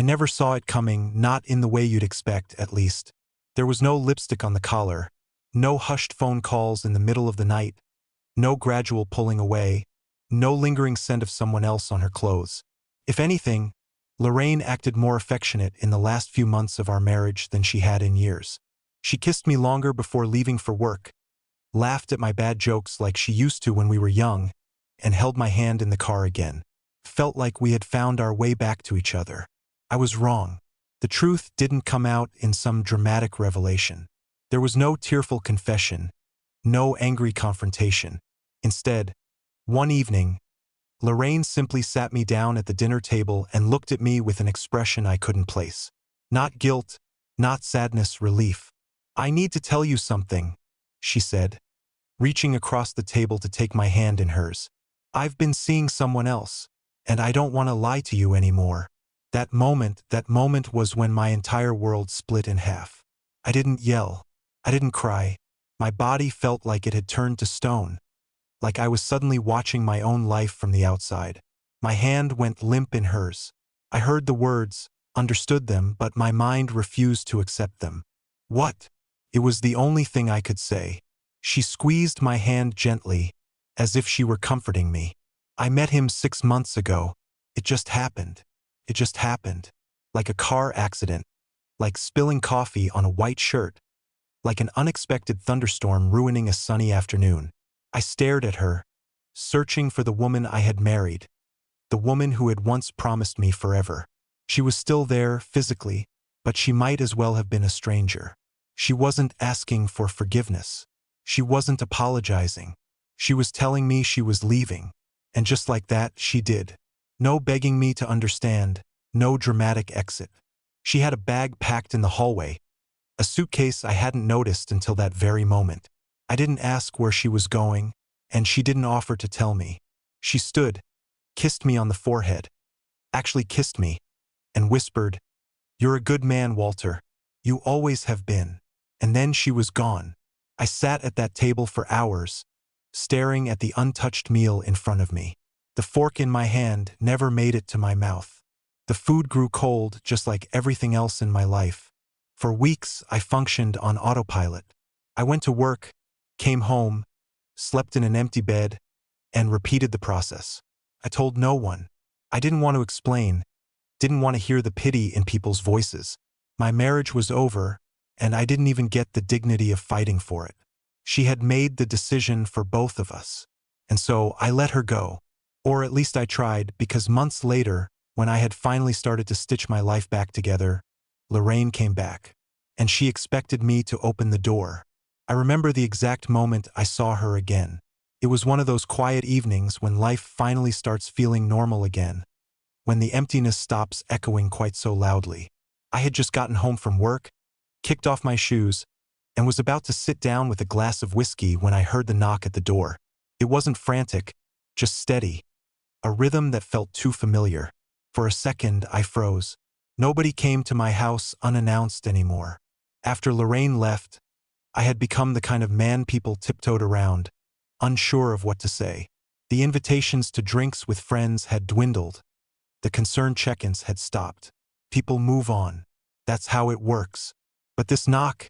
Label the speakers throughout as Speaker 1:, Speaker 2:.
Speaker 1: never saw it coming, not in the way you'd expect, at least. There was no lipstick on the collar, no hushed phone calls in the middle of the night, no gradual pulling away, no lingering scent of someone else on her clothes. If anything, Lorraine acted more affectionate in the last few months of our marriage than she had in years. She kissed me longer before leaving for work, laughed at my bad jokes like she used to when we were young, and held my hand in the car again. Felt like we had found our way back to each other. I was wrong. The truth didn't come out in some dramatic revelation. There was no tearful confession, no angry confrontation. Instead, one evening, Lorraine simply sat me down at the dinner table and looked at me with an expression I couldn't place. Not guilt, not sadness, relief. "I need to tell you something," she said, reaching across the table to take my hand in hers. "I've been seeing someone else, and I don't want to lie to you anymore." That moment was when my entire world split in half. I didn't yell. I didn't cry. My body felt like it had turned to stone, like I was suddenly watching my own life from the outside. My hand went limp in hers. I heard the words, understood them, but my mind refused to accept them. "What?" It was the only thing I could say. She squeezed my hand gently, as if she were comforting me. "I met him 6 months ago. It just happened. It just happened. Like a car accident. Like spilling coffee on a white shirt. Like an unexpected thunderstorm ruining a sunny afternoon." I stared at her, searching for the woman I had married. The woman who had once promised me forever. She was still there, physically, but she might as well have been a stranger. She wasn't asking for forgiveness. She wasn't apologizing. She was telling me she was leaving. And just like that, she did. No begging me to understand, no dramatic exit. She had a bag packed in the hallway, a suitcase I hadn't noticed until that very moment. I didn't ask where she was going, and she didn't offer to tell me. She stood, kissed me on the forehead, actually kissed me, and whispered, "You're a good man, Walter. You always have been." And then she was gone. I sat at that table for hours, staring at the untouched meal in front of me. The fork in my hand never made it to my mouth. The food grew cold, just like everything else in my life. For weeks, I functioned on autopilot. I went to work, came home, slept in an empty bed, and repeated the process. I told no one. I didn't want to explain, didn't want to hear the pity in people's voices. My marriage was over, and I didn't even get the dignity of fighting for it. She had made the decision for both of us. And so I let her go. Or at least I tried, because months later, when I had finally started to stitch my life back together, Lorraine came back. And she expected me to open the door. I remember the exact moment I saw her again. It was one of those quiet evenings when life finally starts feeling normal again, when the emptiness stops echoing quite so loudly. I had just gotten home from work, kicked off my shoes, and was about to sit down with a glass of whiskey when I heard the knock at the door. It wasn't frantic, just steady, a rhythm that felt too familiar. For a second, I froze. Nobody came to my house unannounced anymore. After Lorraine left, I had become the kind of man people tiptoed around, unsure of what to say. The invitations to drinks with friends had dwindled. The concerned check-ins had stopped. People move on. That's how it works. But this knock,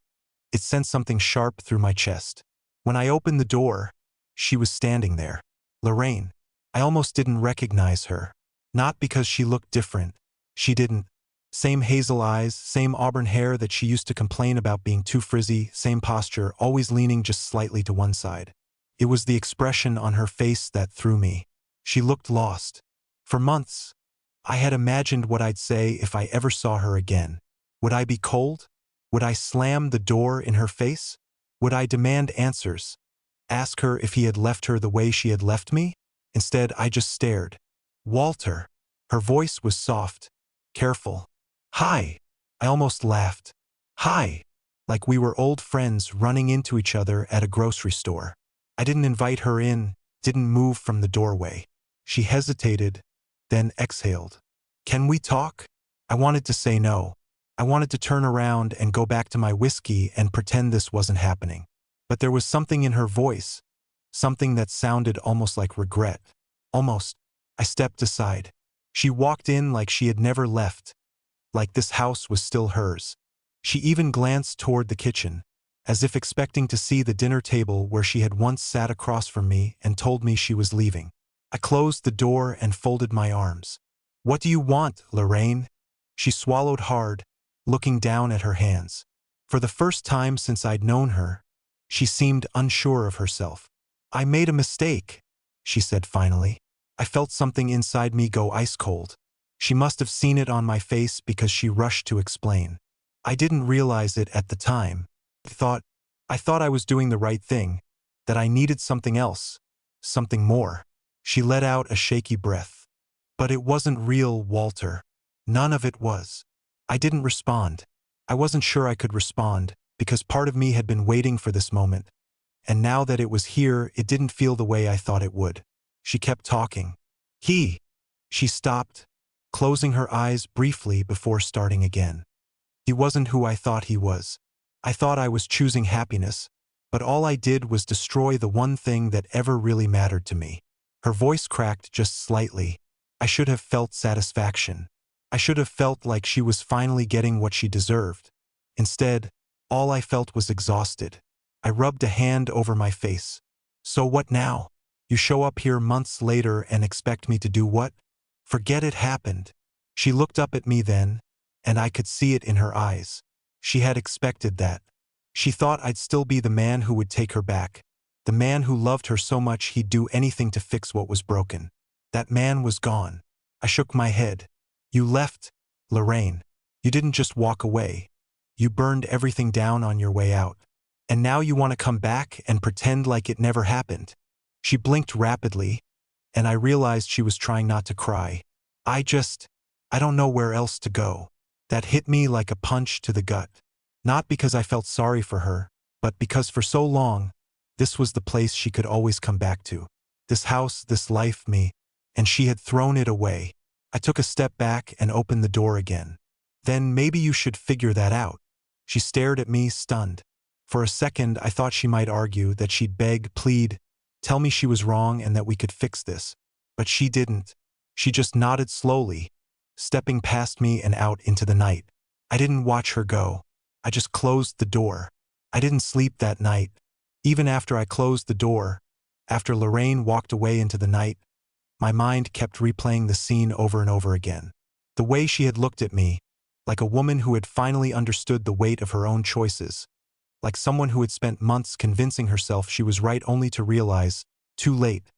Speaker 1: it sent something sharp through my chest. When I opened the door, she was standing there. Lorraine. I almost didn't recognize her. Not because she looked different. She didn't. Same hazel eyes, same auburn hair that she used to complain about being too frizzy, same posture, always leaning just slightly to one side. It was the expression on her face that threw me. She looked lost. For months, I had imagined what I'd say if I ever saw her again. Would I be cold? Would I slam the door in her face? Would I demand answers? Ask her if he had left her the way she had left me? Instead, I just stared. "Walter." Her voice was soft, careful. "Hi." I almost laughed. "Hi." Like we were old friends running into each other at a grocery store. I didn't invite her in, didn't move from the doorway. She hesitated, then exhaled. "Can we talk?" I wanted to say no. I wanted to turn around and go back to my whiskey and pretend this wasn't happening. But there was something in her voice, something that sounded almost like regret. Almost. I stepped aside. She walked in like she had never left, like this house was still hers. She even glanced toward the kitchen, as if expecting to see the dinner table where she had once sat across from me and told me she was leaving. I closed the door and folded my arms. "What do you want, Lorraine?" She swallowed hard, looking down at her hands. For the first time since I'd known her, she seemed unsure of herself. "I made a mistake," she said finally. I felt something inside me go ice cold. She must have seen it on my face because she rushed to explain. I didn't realize it at the time. I thought I was doing the right thing, that I needed something else, something more. She let out a shaky breath. "But it wasn't real, Walter. None of it was." I didn't respond. I wasn't sure I could respond, because part of me had been waiting for this moment, and now that it was here, it didn't feel the way I thought it would. She kept talking. She stopped, closing her eyes briefly before starting again. "He wasn't who I thought he was. I thought I was choosing happiness, but all I did was destroy the one thing that ever really mattered to me." Her voice cracked just slightly. I should have felt satisfaction. I should have felt like she was finally getting what she deserved. Instead, all I felt was exhausted. I rubbed a hand over my face. "So what now? You show up here months later and expect me to do what? Forget it happened." She looked up at me then, and I could see it in her eyes. She had expected that. She thought I'd still be the man who would take her back, the man who loved her so much he'd do anything to fix what was broken. That man was gone. I shook my head. "You left, Lorraine. You didn't just walk away. You burned everything down on your way out. And now you want to come back and pretend like it never happened." She blinked rapidly, and I realized she was trying not to cry. I don't know where else to go." That hit me like a punch to the gut. Not because I felt sorry for her, but because for so long, this was the place she could always come back to. This house, this life, me, and she had thrown it away. I took a step back and opened the door again. "Then maybe you should figure that out." She stared at me, stunned. For a second, I thought she might argue, that she'd beg, plead, tell me she was wrong and that we could fix this. But she didn't. She just nodded slowly, stepping past me and out into the night. I didn't watch her go. I just closed the door. I didn't sleep that night. Even after I closed the door, after Lorraine walked away into the night, my mind kept replaying the scene over and over again. The way she had looked at me, like a woman who had finally understood the weight of her own choices, like someone who had spent months convincing herself she was right only to realize, too late,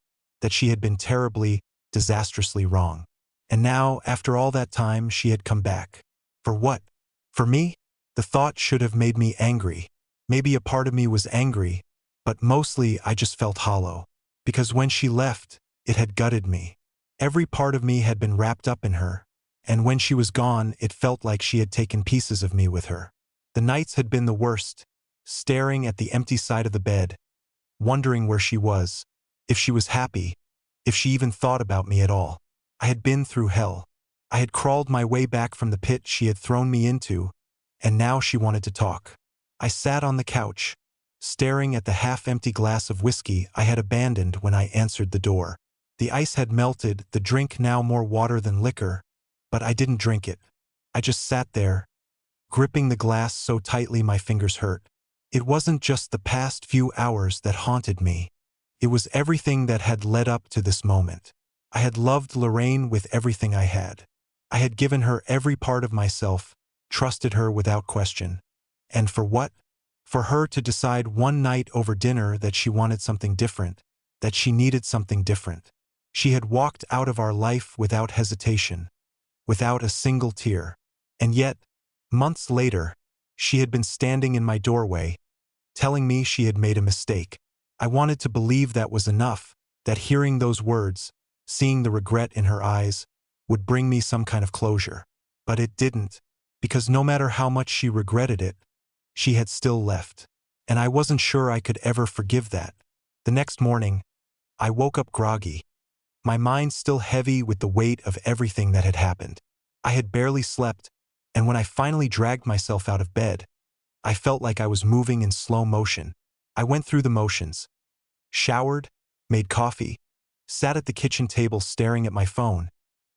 Speaker 1: that she had been terribly, disastrously wrong. And now, after all that time, she had come back. For what? For me? The thought should have made me angry. Maybe a part of me was angry, but mostly I just felt hollow. Because when she left, it had gutted me. Every part of me had been wrapped up in her, and when she was gone, it felt like she had taken pieces of me with her. The nights had been the worst, staring at the empty side of the bed, wondering where she was, if she was happy, if she even thought about me at all. I had been through hell. I had crawled my way back from the pit she had thrown me into, and now she wanted to talk. I sat on the couch, staring at the half-empty glass of whiskey I had abandoned when I answered the door. The ice had melted, the drink now more water than liquor, but I didn't drink it. I just sat there, gripping the glass so tightly my fingers hurt. It wasn't just the past few hours that haunted me. It was everything that had led up to this moment. I had loved Lorraine with everything I had. I had given her every part of myself, trusted her without question. And for what? For her to decide one night over dinner that she wanted something different, that she needed something different. She had walked out of our life without hesitation, without a single tear. And yet, months later, she had been standing in my doorway, telling me she had made a mistake. I wanted to believe that was enough, that hearing those words, seeing the regret in her eyes, would bring me some kind of closure. But it didn't, because no matter how much she regretted it, she had still left. And I wasn't sure I could ever forgive that. The next morning, I woke up groggy, my mind still heavy with the weight of everything that had happened. I had barely slept, and when I finally dragged myself out of bed, I felt like I was moving in slow motion. I went through the motions, showered, made coffee, sat at the kitchen table staring at my phone,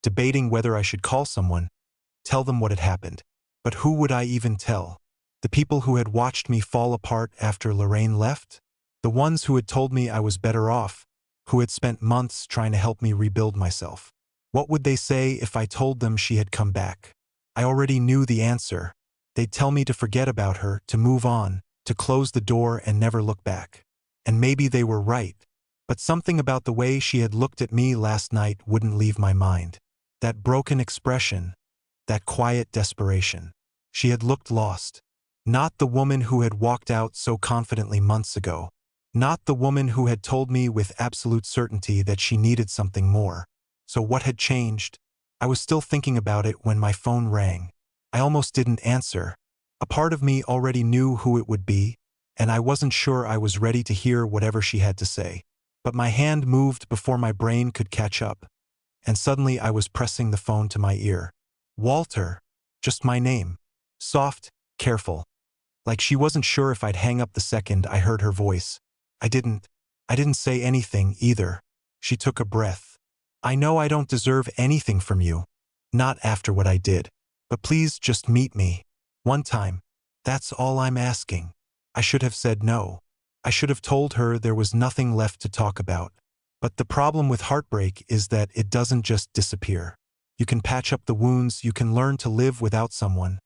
Speaker 1: debating whether I should call someone, tell them what had happened. But who would I even tell? The people who had watched me fall apart after Lorraine left? The ones who had told me I was better off, who had spent months trying to help me rebuild myself. What would they say if I told them she had come back? I already knew the answer. They'd tell me to forget about her, to move on, to close the door and never look back. And maybe they were right. But something about the way she had looked at me last night wouldn't leave my mind. That broken expression, that quiet desperation. She had looked lost. Not the woman who had walked out so confidently months ago. Not the woman who had told me with absolute certainty that she needed something more. So what had changed? I was still thinking about it when my phone rang. I almost didn't answer. A part of me already knew who it would be, and I wasn't sure I was ready to hear whatever she had to say. But my hand moved before my brain could catch up, and suddenly I was pressing the phone to my ear. Walter. Just my name. Soft, careful. Like she wasn't sure if I'd hang up the second I heard her voice. I didn't say anything either. She took a breath. I know I don't deserve anything from you. Not after what I did. But please just meet me. One time. That's all I'm asking. I should have said no. I should have told her there was nothing left to talk about. But the problem with heartbreak is that it doesn't just disappear. You can patch up the wounds, you can learn to live without someone.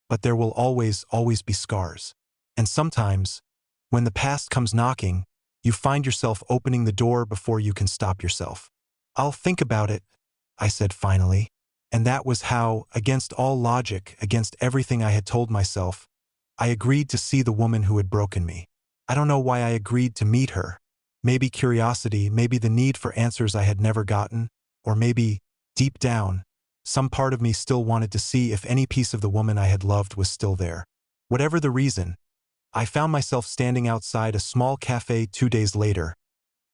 Speaker 1: But there will always be scars. And sometimes, when the past comes knocking, you find yourself opening the door before you can stop yourself. I'll think about it, I said finally. And that was how, against all logic, against everything I had told myself, I agreed to see the woman who had broken me. I don't know why I agreed to meet her. Maybe curiosity, maybe the need for answers I had never gotten, or maybe, deep down, some part of me still wanted to see if any piece of the woman I had loved was still there. Whatever the reason, I found myself standing outside a small cafe 2 days later,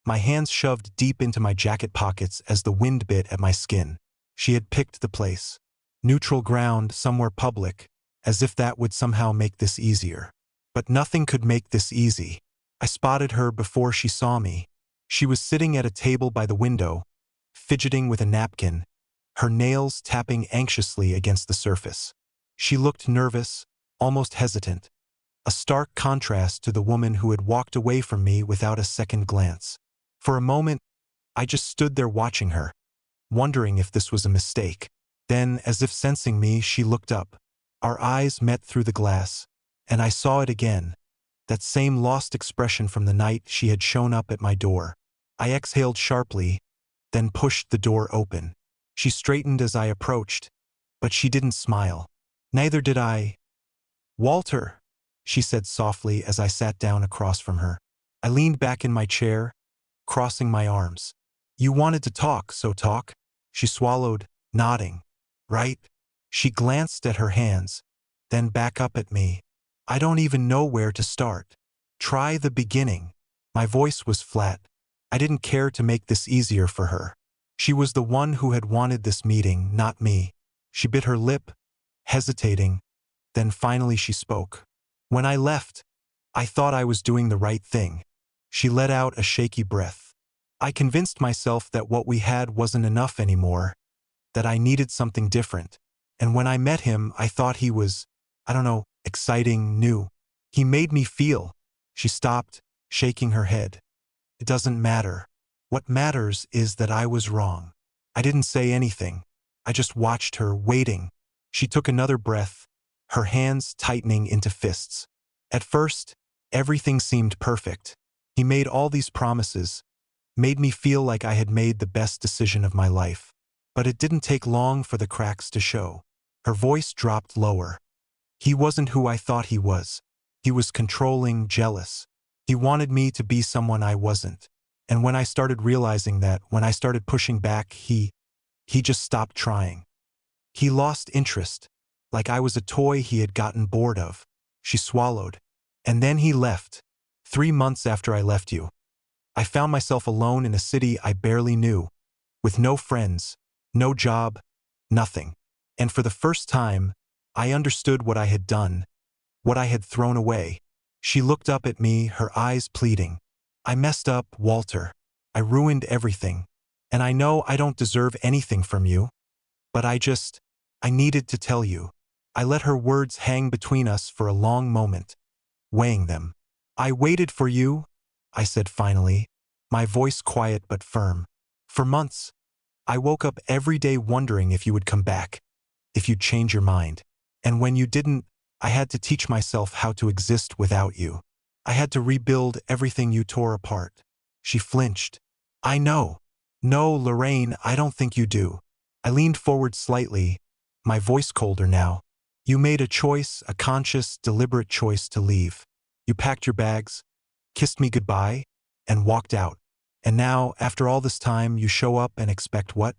Speaker 1: my hands shoved deep into my jacket pockets as the wind bit at my skin. She had picked the place. Neutral ground, somewhere public, as if that would somehow make this easier. But nothing could make this easy. I spotted her before she saw me. She was sitting at a table by the window, fidgeting with a napkin, her nails tapping anxiously against the surface. She looked nervous, almost hesitant, a stark contrast to the woman who had walked away from me without a second glance. For a moment, I just stood there watching her, wondering if this was a mistake. Then, as if sensing me, she looked up. Our eyes met through the glass, and I saw it again, that same lost expression from the night she had shown up at my door. I exhaled sharply, then pushed the door open. She straightened as I approached, but she didn't smile. Neither did I. Walter, she said softly as I sat down across from her. I leaned back in my chair, crossing my arms. You wanted to talk, so talk. She swallowed, nodding. Right? She glanced at her hands, then back up at me. I don't even know where to start. Try the beginning. My voice was flat. I didn't care to make this easier for her. She was the one who had wanted this meeting, not me. She bit her lip, hesitating, then finally she spoke. When I left, I thought I was doing the right thing. She let out a shaky breath. I convinced myself that what we had wasn't enough anymore, that I needed something different. And when I met him, I thought he was, exciting, new. He made me feel. She stopped, shaking her head. It doesn't matter. What matters is that I was wrong. I didn't say anything. I just watched her, waiting. She took another breath, her hands tightening into fists. At first, everything seemed perfect. He made all these promises, made me feel like I had made the best decision of my life. But it didn't take long for the cracks to show. Her voice dropped lower. He wasn't who I thought he was. He was controlling, jealous. He wanted me to be someone I wasn't. And when I started realizing that, when I started pushing back, he just stopped trying. He lost interest, like I was a toy he had gotten bored of. She swallowed. And then he left. 3 months after I left you. I found myself alone in a city I barely knew, with no friends, no job, nothing. And for the first time, I understood what I had done, what I had thrown away. She looked up at me, her eyes pleading. I messed up, Walter. I ruined everything. And I know I don't deserve anything from you. But I I needed to tell you. I let her words hang between us for a long moment, weighing them. I waited for you, I said finally, my voice quiet but firm. For months, I woke up every day wondering if you would come back, if you'd change your mind. And when you didn't, I had to teach myself how to exist without you. I had to rebuild everything you tore apart. She flinched. I know. No, Lorraine, I don't think you do. I leaned forward slightly, my voice colder now. You made a choice, a conscious, deliberate choice to leave. You packed your bags, kissed me goodbye, and walked out. And now, after all this time, you show up and expect what?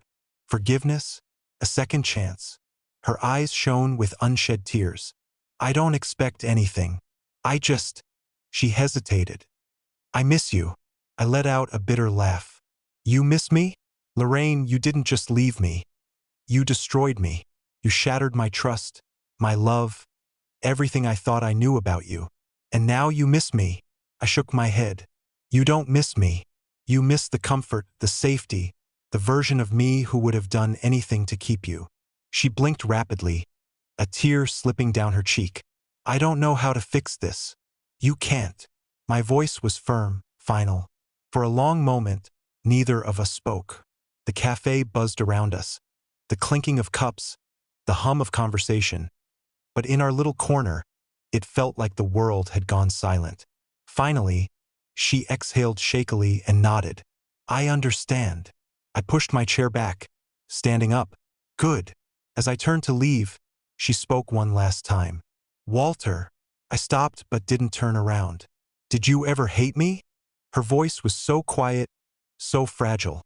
Speaker 1: Forgiveness? A second chance. Her eyes shone with unshed tears. I don't expect anything. She hesitated. I miss you. I let out a bitter laugh. You miss me? Lorraine, you didn't just leave me. You destroyed me. You shattered my trust, my love, everything I thought I knew about you. And now you miss me. I shook my head. You don't miss me. You miss the comfort, the safety, the version of me who would have done anything to keep you. She blinked rapidly, a tear slipping down her cheek. I don't know how to fix this. You can't. My voice was firm, final. For a long moment, neither of us spoke. The cafe buzzed around us, the clinking of cups, the hum of conversation. But in our little corner, it felt like the world had gone silent. Finally, she exhaled shakily and nodded. I understand. I pushed my chair back, standing up. Good. As I turned to leave, she spoke one last time. Walter. I stopped but didn't turn around. Did you ever hate me? Her voice was so quiet, so fragile,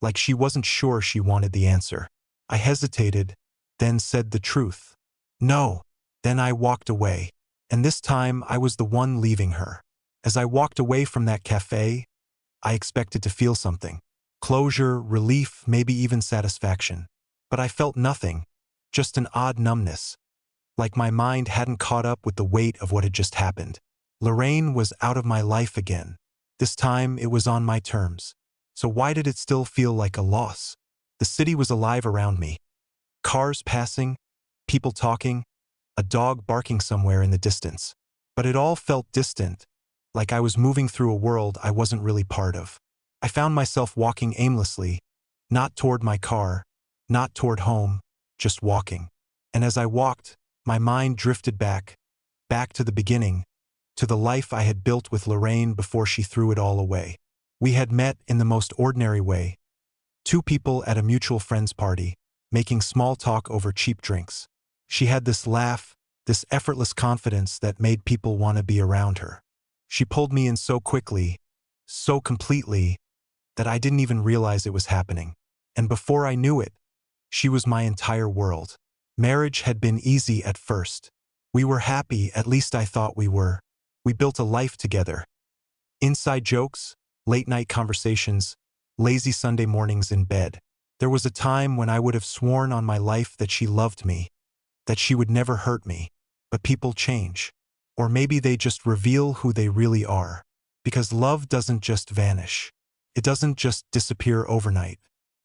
Speaker 1: like she wasn't sure she wanted the answer. I hesitated, then said the truth. No. Then I walked away. And this time I was the one leaving her. As I walked away from that cafe, I expected to feel something. Closure, relief, maybe even satisfaction. But I felt nothing, just an odd numbness, like my mind hadn't caught up with the weight of what had just happened. Lorraine was out of my life again. This time it was on my terms. So why did it still feel like a loss? The city was alive around me. Cars passing, people talking, a dog barking somewhere in the distance. But it all felt distant, like I was moving through a world I wasn't really part of. I found myself walking aimlessly, not toward my car, not toward home, just walking. And as I walked, my mind drifted back to the beginning, to the life I had built with Lorraine before she threw it all away. We had met in the most ordinary way. Two people at a mutual friend's party, making small talk over cheap drinks. She had this laugh, this effortless confidence that made people want to be around her. She pulled me in so quickly, so completely, that I didn't even realize it was happening. And before I knew it, she was my entire world. Marriage had been easy at first. We were happy, at least I thought we were. We built a life together. Inside jokes, late-night conversations, lazy Sunday mornings in bed. There was a time when I would have sworn on my life that she loved me, that she would never hurt me. But people change. Or maybe they just reveal who they really are. Because love doesn't just vanish. It doesn't just disappear overnight.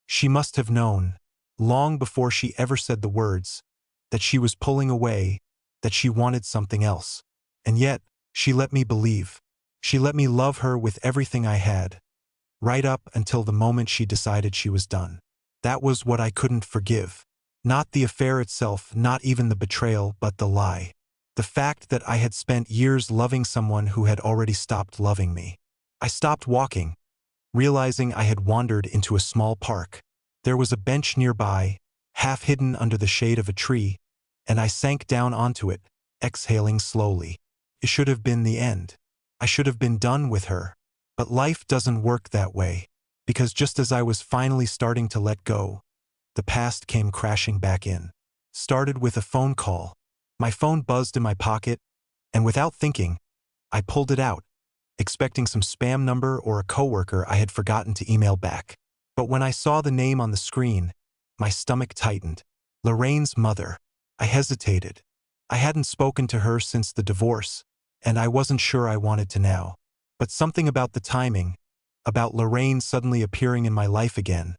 Speaker 1: She must have known, long before she ever said the words, that she was pulling away, that she wanted something else. And yet, she let me believe. She let me love her with everything I had, right up until the moment she decided she was done. That was what I couldn't forgive. Not the affair itself, not even the betrayal, but the lie. The fact that I had spent years loving someone who had already stopped loving me. I stopped walking, realizing I had wandered into a small park. There was a bench nearby, half hidden under the shade of a tree, and I sank down onto it, exhaling slowly. It should have been the end. I should have been done with her. But life doesn't work that way, because just as I was finally starting to let go, the past came crashing back in. Started with a phone call. My phone buzzed in my pocket, and without thinking, I pulled it out, expecting some spam number or a coworker I had forgotten to email back. But when I saw the name on the screen, my stomach tightened. Lorraine's mother. I hesitated. I hadn't spoken to her since the divorce, and I wasn't sure I wanted to now. But something about the timing, about Lorraine suddenly appearing in my life again,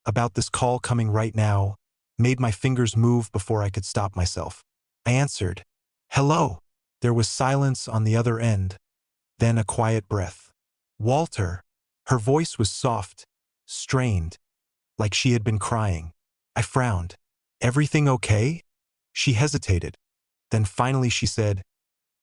Speaker 1: about this call coming right now, made my fingers move before I could stop myself. I answered, "Hello." There was silence on the other end, then a quiet breath. "Walter." Her voice was soft, strained, like she had been crying. I frowned. "Everything okay?" She hesitated. Then finally she said,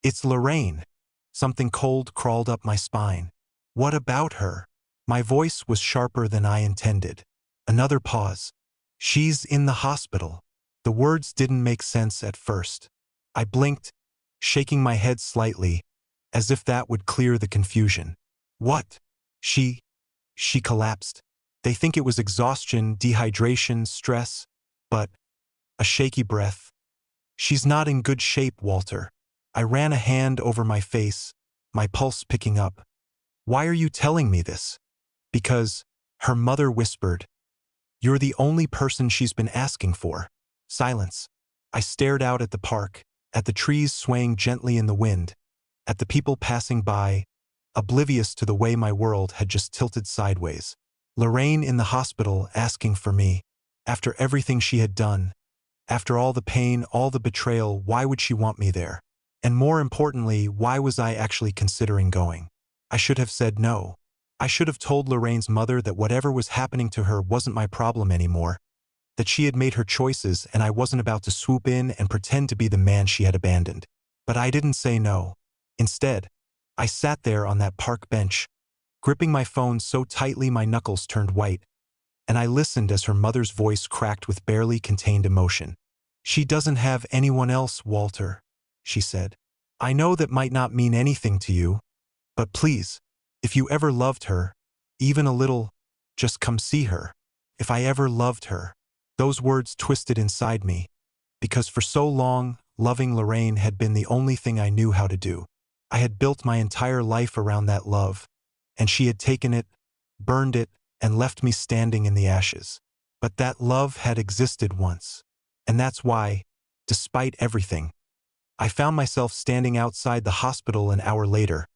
Speaker 1: "It's Lorraine." Something cold crawled up my spine. "What about her?" My voice was sharper than I intended. Another pause. "She's in the hospital." The words didn't make sense at first. I blinked, shaking my head slightly, as if that would clear the confusion. "What?" She collapsed. They think it was exhaustion, dehydration, stress, but a shaky breath. "She's not in good shape, Walter." I ran a hand over my face, my pulse picking up. "Why are you telling me this?" "Because," her mother whispered, "you're the only person she's been asking for." Silence. I stared out at the park, at the trees swaying gently in the wind, at the people passing by, oblivious to the way my world had just tilted sideways. Lorraine in the hospital asking for me. After everything she had done, after all the pain, all the betrayal, why would she want me there? And more importantly, why was I actually considering going? I should have said no. I should have told Lorraine's mother that whatever was happening to her wasn't my problem anymore, that she had made her choices and I wasn't about to swoop in and pretend to be the man she had abandoned. But I didn't say no. Instead, I sat there on that park bench, gripping my phone so tightly my knuckles turned white, and I listened as her mother's voice cracked with barely contained emotion. "She doesn't have anyone else, Walter," she said. "I know that might not mean anything to you, but please, if you ever loved her, even a little, just come see her. If I ever loved her." Those words twisted inside me, because for so long, loving Lorraine had been the only thing I knew how to do. I had built my entire life around that love, and she had taken it, burned it, and left me standing in the ashes. But that love had existed once, and that's why, despite everything, I found myself standing outside the hospital an hour later,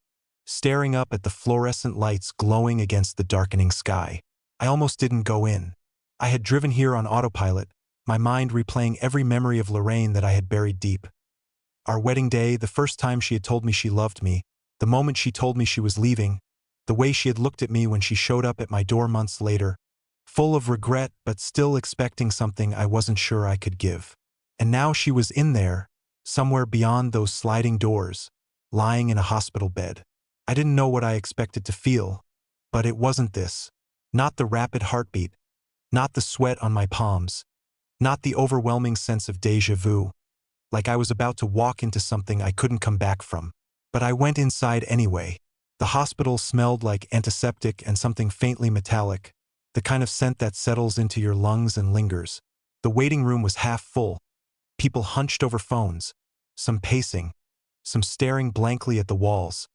Speaker 1: staring up at the fluorescent lights glowing against the darkening sky. I almost didn't go in. I had driven here on autopilot, my mind replaying every memory of Lorraine that I had buried deep. Our wedding day, the first time she had told me she loved me, the moment she told me she was leaving, the way she had looked at me when she showed up at my door months later, full of regret but still expecting something I wasn't sure I could give. And now she was in there, somewhere beyond those sliding doors, lying in a hospital bed. I didn't know what I expected to feel, but it wasn't this. Not the rapid heartbeat, not the sweat on my palms, not the overwhelming sense of déjà vu, like I was about to walk into something I couldn't come back from. But I went inside anyway. The hospital smelled like antiseptic and something faintly metallic, the kind of scent that settles into your lungs and lingers. The waiting room was half full, people hunched over phones, some pacing, some staring blankly at the walls,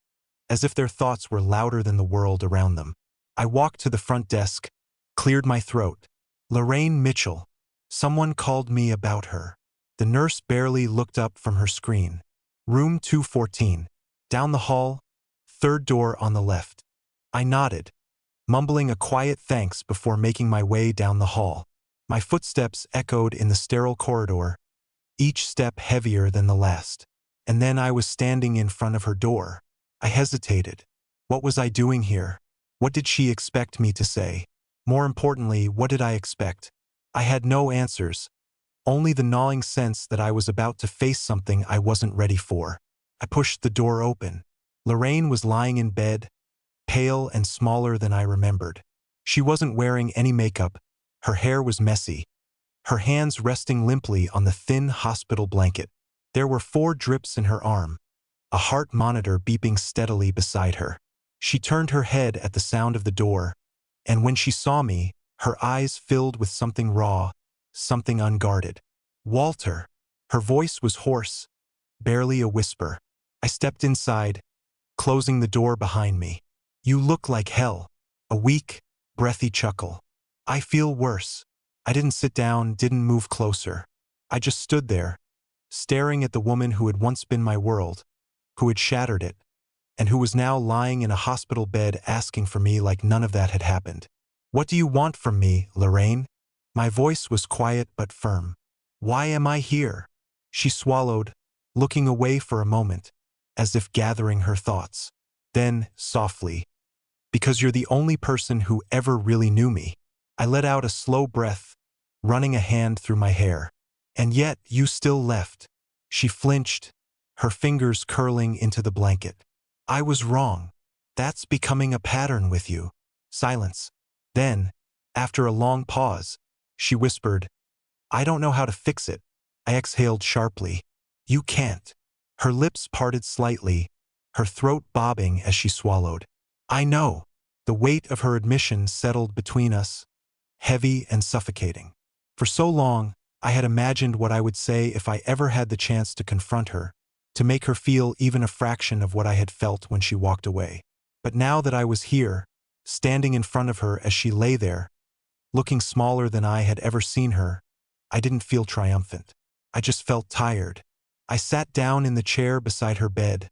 Speaker 1: as if their thoughts were louder than the world around them. I walked to the front desk, cleared my throat. "Lorraine Mitchell." Someone called me about her. The nurse barely looked up from her screen. "Room 214. Down the hall, third door on the left." I nodded, mumbling a quiet thanks before making my way down the hall. My footsteps echoed in the sterile corridor, each step heavier than the last. And then I was standing in front of her door. I hesitated. What was I doing here? What did she expect me to say? More importantly, what did I expect? I had no answers, only the gnawing sense that I was about to face something I wasn't ready for. I pushed the door open. Lorraine was lying in bed, pale and smaller than I remembered. She wasn't wearing any makeup. Her hair was messy, her hands resting limply on the thin hospital blanket. There were 4 drips in her arm, a heart monitor beeping steadily beside her. She turned her head at the sound of the door, and when she saw me, her eyes filled with something raw, something unguarded. "Walter." Her voice was hoarse, barely a whisper. I stepped inside, closing the door behind me. "You look like hell." A weak, breathy chuckle. "I feel worse." I didn't sit down, didn't move closer. I just stood there, staring at the woman who had once been my world, who had shattered it, and who was now lying in a hospital bed asking for me like none of that had happened. "What do you want from me, Lorraine?" My voice was quiet but firm. Why am I here? She swallowed, looking away for a moment, as if gathering her thoughts. Then, softly, because you're the only person who ever really knew me. I let out a slow breath, running a hand through my hair. And yet, you still left. She flinched, her fingers curling into the blanket. I was wrong. That's becoming a pattern with you. Silence. Then, after a long pause, she whispered, I don't know how to fix it. I exhaled sharply. You can't. Her lips parted slightly, her throat bobbing as she swallowed. I know. The weight of her admission settled between us, heavy and suffocating. For so long, I had imagined what I would say if I ever had the chance to confront her, to make her feel even a fraction of what I had felt when she walked away. But now that I was here, standing in front of her as she lay there, looking smaller than I had ever seen her, I didn't feel triumphant. I just felt tired. I sat down in the chair beside her bed,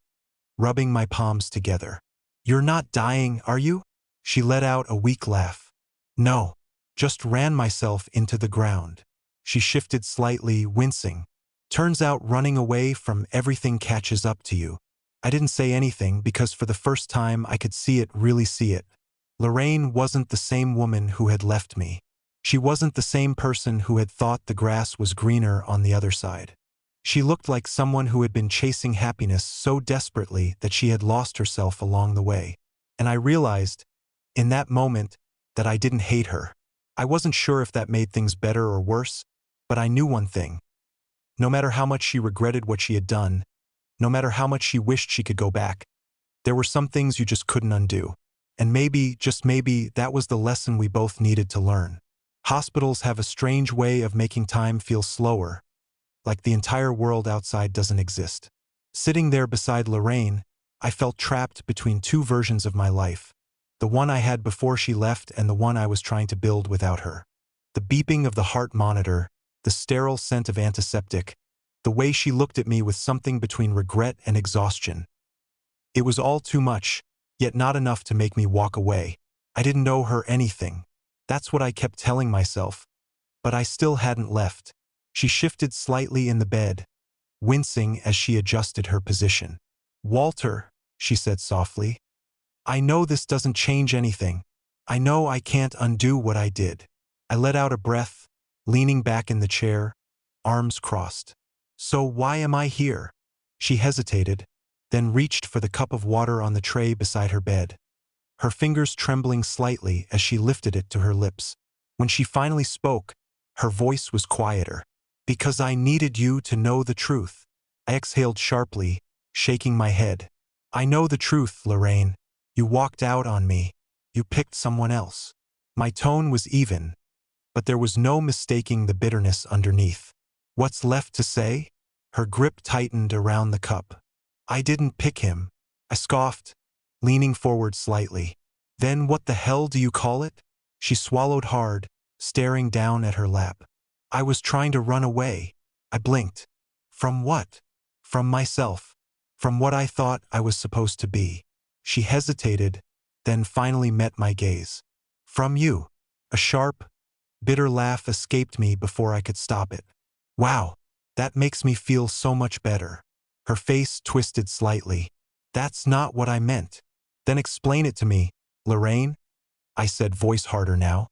Speaker 1: rubbing my palms together. You're not dying, are you? She let out a weak laugh. No, just ran myself into the ground. She shifted slightly, wincing. Turns out running away from everything catches up to you. I didn't say anything because for the first time I could really see it. Lorraine wasn't the same woman who had left me. She wasn't the same person who had thought the grass was greener on the other side. She looked like someone who had been chasing happiness so desperately that she had lost herself along the way. And I realized, in that moment, that I didn't hate her. I wasn't sure if that made things better or worse, but I knew one thing. No matter how much she regretted what she had done, no matter how much she wished she could go back, there were some things you just couldn't undo. And maybe, just maybe, that was the lesson we both needed to learn. Hospitals have a strange way of making time feel slower, like the entire world outside doesn't exist. Sitting there beside Lorraine, I felt trapped between two versions of my life, the one I had before she left and the one I was trying to build without her. The beeping of the heart monitor, the sterile scent of antiseptic, the way she looked at me with something between regret and exhaustion. It was all too much, yet not enough to make me walk away. I didn't know her anything. That's what I kept telling myself. But I still hadn't left. She shifted slightly in the bed, wincing as she adjusted her position. Walter, she said softly, I know this doesn't change anything. I know I can't undo what I did. I let out a breath, leaning back in the chair, arms crossed. So why am I here? She hesitated, then reached for the cup of water on the tray beside her bed, her fingers trembling slightly as she lifted it to her lips. When she finally spoke, her voice was quieter. Because I needed you to know the truth. I exhaled sharply, shaking my head. I know the truth, Lorraine. You walked out on me. You picked someone else. My tone was even, but there was no mistaking the bitterness underneath. What's left to say? Her grip tightened around the cup. I didn't pick him. I scoffed, leaning forward slightly. Then what the hell do you call it? She swallowed hard, staring down at her lap. I was trying to run away. I blinked. From what? From myself. From what I thought I was supposed to be. She hesitated, then finally met my gaze. From you. A sharp, bitter laugh escaped me before I could stop it. Wow, that makes me feel so much better. Her face twisted slightly. That's not what I meant. Then explain it to me, Lorraine, I said, voice harder now.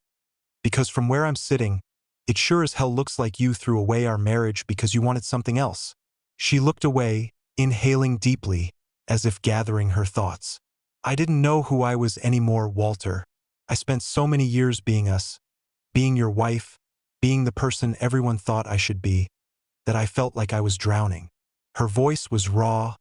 Speaker 1: Because from where I'm sitting, it sure as hell looks like you threw away our marriage because you wanted something else. She looked away, inhaling deeply, as if gathering her thoughts. I didn't know who I was anymore, Walter. I spent so many years being us, being your wife, being the person everyone thought I should be, that I felt like I was drowning. Her voice was raw,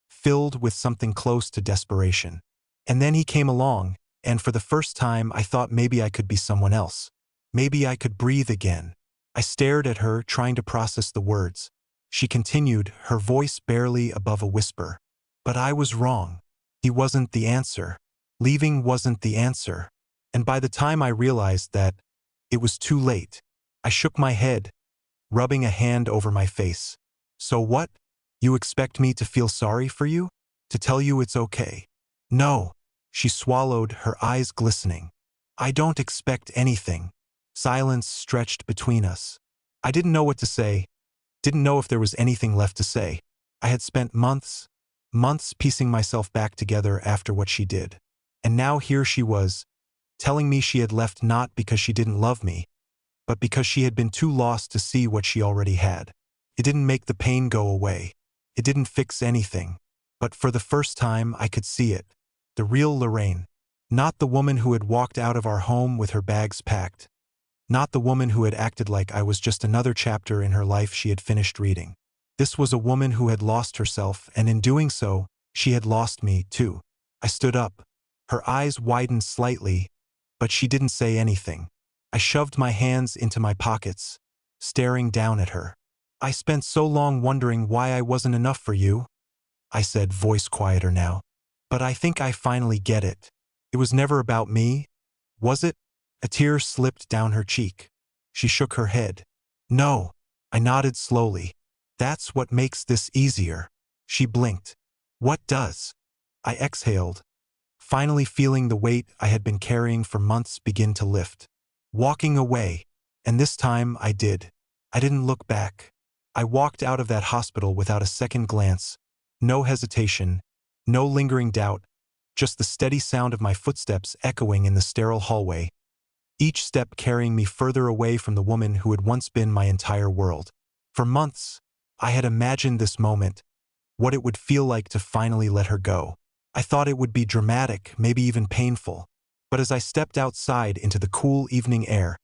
Speaker 1: filled with something close to desperation. And then he came along, and for the first time I thought maybe I could be someone else. Maybe I could breathe again. I stared at her, trying to process the words. She continued, her voice barely above a whisper. But I was wrong. He wasn't the answer. Leaving wasn't the answer. And by the time I realized that, it was too late. I shook my head, rubbing a hand over my face. So what? You expect me to feel sorry for you? To tell you it's okay? No. She swallowed, her eyes glistening. I don't expect anything. Silence stretched between us. I didn't know what to say, didn't know if there was anything left to say. I had spent months piecing myself back together after what she did. And now here she was, telling me she had left not because she didn't love me, but because she had been too lost to see what she already had. It didn't make the pain go away. It didn't fix anything. But for the first time, I could see it. The real Lorraine. Not the woman who had walked out of our home with her bags packed. Not the woman who had acted like I was just another chapter in her life she had finished reading. This was a woman who had lost herself, and in doing so, she had lost me, too. I stood up. Her eyes widened slightly, but she didn't say anything. I shoved my hands into my pockets, staring down at her. I spent so long wondering why I wasn't enough for you, I said, voice quieter now. But I think I finally get it. It was never about me, was it? A tear slipped down her cheek. She shook her head. No, I nodded slowly. That's what makes this easier. She blinked. What does? I exhaled, finally feeling the weight I had been carrying for months begin to lift. Walking away. And this time I did. I didn't look back. I walked out of that hospital without a second glance. No hesitation, no lingering doubt, just the steady sound of my footsteps echoing in the sterile hallway, each step carrying me further away from the woman who had once been my entire world. For months, I had imagined this moment, what it would feel like to finally let her go. I thought it would be dramatic, maybe even painful. But as I stepped outside into the cool evening air,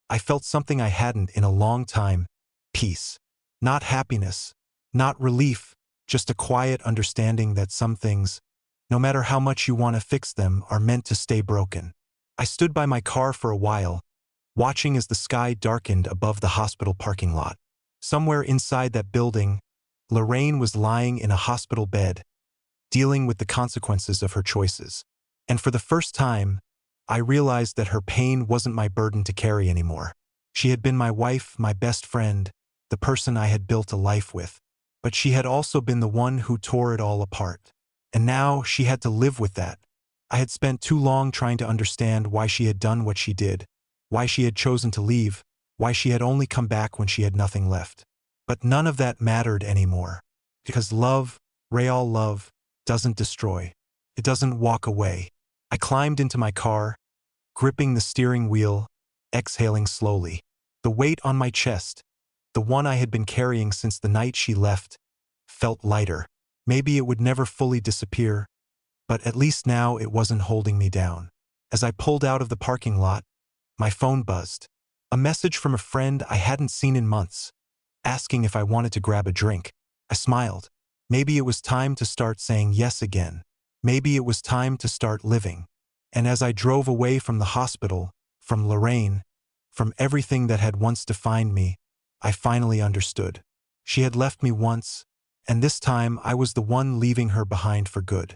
Speaker 1: I felt something I hadn't in a long time: peace. Not happiness, not relief, just a quiet understanding that some things, no matter how much you want to fix them, are meant to stay broken. I stood by my car for a while, watching as the sky darkened above the hospital parking lot. Somewhere inside that building, Lorraine was lying in a hospital bed, dealing with the consequences of her choices. And for the first time, I realized that her pain wasn't my burden to carry anymore. She had been my wife, my best friend, the person I had built a life with. But she had also been the one who tore it all apart. And now she had to live with that. I had spent too long trying to understand why she had done what she did, why she had chosen to leave, why she had only come back when she had nothing left. But none of that mattered anymore. Because love, real love, doesn't destroy. It doesn't walk away. I climbed into my car, gripping the steering wheel, exhaling slowly. The weight on my chest, the one I had been carrying since the night she left, felt lighter. Maybe it would never fully disappear, but at least now it wasn't holding me down. As I pulled out of the parking lot, my phone buzzed. A message from a friend I hadn't seen in months, asking if I wanted to grab a drink. I smiled. Maybe it was time to start saying yes again. Maybe it was time to start living. And as I drove away from the hospital, from Lorraine, from everything that had once defined me, I finally understood. She had left me once, and this time I was the one leaving her behind for good.